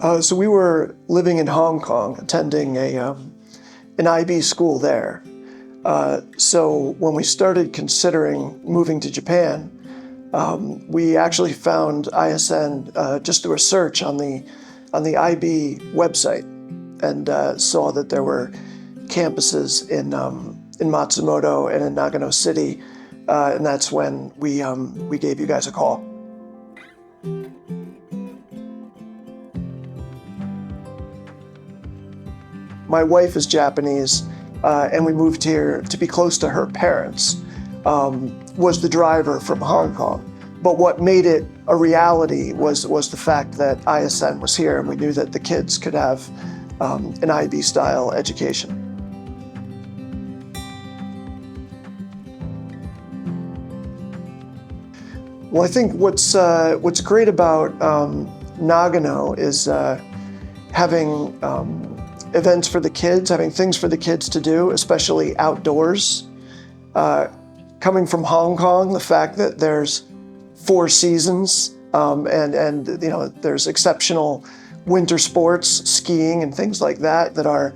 So we were living in Hong Kong, attending an IB school there. So when we started considering moving to Japan, we actually found ISN just through a search on the IB website, and saw that there were campuses in Matsumoto and in Nagano City, and that's when we gave you guys a call. My wife is Japanese, and we moved here to be close to her parents, was the driver from Hong Kong. But what made it a reality was the fact that ISN was here, and we knew that the kids could have an IB-style education. Well, I think what's great about Nagano is having events for the kids, having things for the kids to do, especially outdoors. Coming from Hong Kong, the fact that there's 4 seasons and you know, there's exceptional winter sports, skiing and things like that that are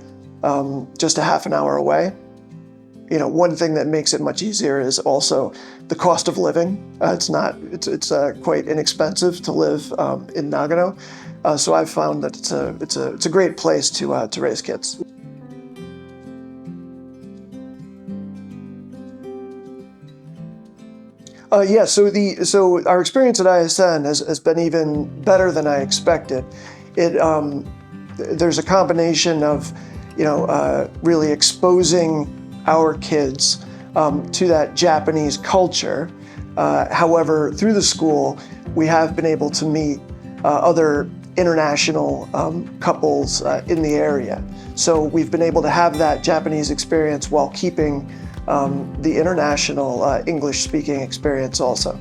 just a half an hour away. You know, one thing that makes it much easier is also the cost of living. It's quite inexpensive to live in Nagano. So I've found that it's a great place to raise kids. Yeah, so our experience at ISN has been even better than I expected. There's a combination of, you know, really exposing our kids to that Japanese culture. However, through the school, we have been able to meet other international couples in the area. So we've been able to have that Japanese experience while keeping the international English-speaking experience also.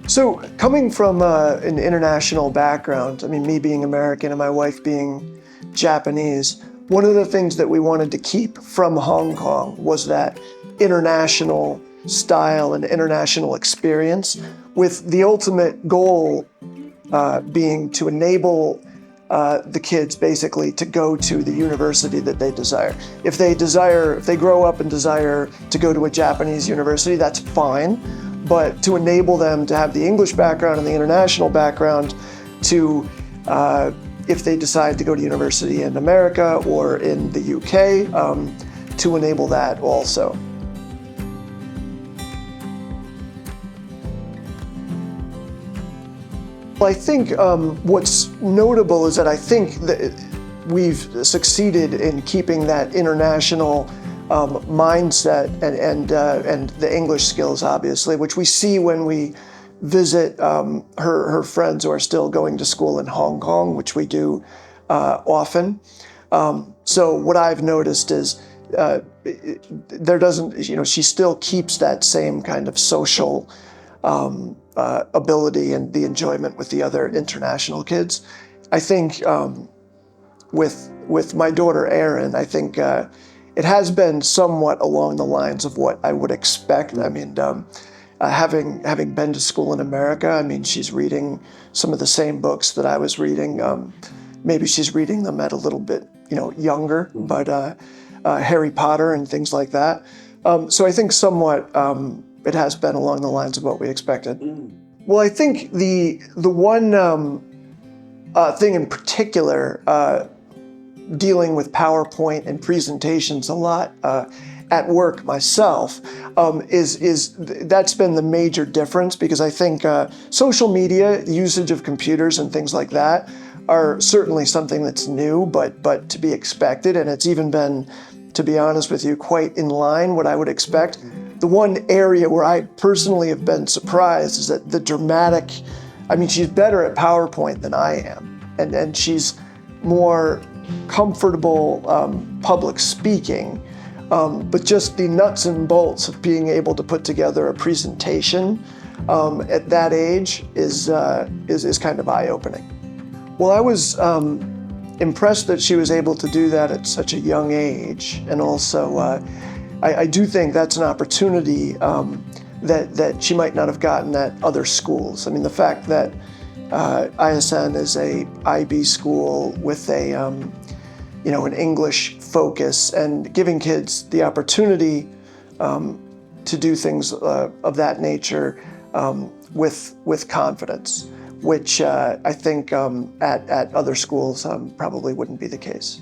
So coming from an international background, I mean, me being American and my wife being Japanese, one of the things that we wanted to keep from Hong Kong was that international style and international experience, with the ultimate goal being to enable the kids basically to go to the university that they desire. If they grow up and desire to go to a Japanese university, that's fine. But to enable them to have the English background and the international background to, if they decide to go to university in America or in the UK, to enable that also. I think what's notable is that I think that we've succeeded in keeping that international mindset and the English skills, obviously, which we see when we visit her friends who are still going to school in Hong Kong, which we do often. So what I've noticed is there doesn't, you know, she still keeps that same kind of social ability and the enjoyment with the other international kids. I think with my daughter Erin, I think it has been somewhat along the lines of what I would expect. I mean, having been to school in America, I mean, she's reading some of the same books that I was reading. Maybe she's reading them at a little bit, you know, younger, but Harry Potter and things like that. So I think somewhat it has been along the lines of what we expected. Well, I think the one thing in particular, dealing with PowerPoint and presentations a lot at work myself, is that's been the major difference, because I think social media, usage of computers and things like that are certainly something that's new, but to be expected, and it's even been, to be honest with you, quite in line what I would expect. The one area where I personally have been surprised is that the dramatic, I mean, she's better at PowerPoint than I am, and she's more comfortable public speaking, but just the nuts and bolts of being able to put together a presentation at that age is kind of eye-opening. Well, I was impressed that she was able to do that at such a young age, and also I do think that's an opportunity that she might not have gotten at other schools. I mean, the fact that ISN is a IB school with a an English focus and giving kids the opportunity to do things of that nature with confidence, which I think at other schools probably wouldn't be the case.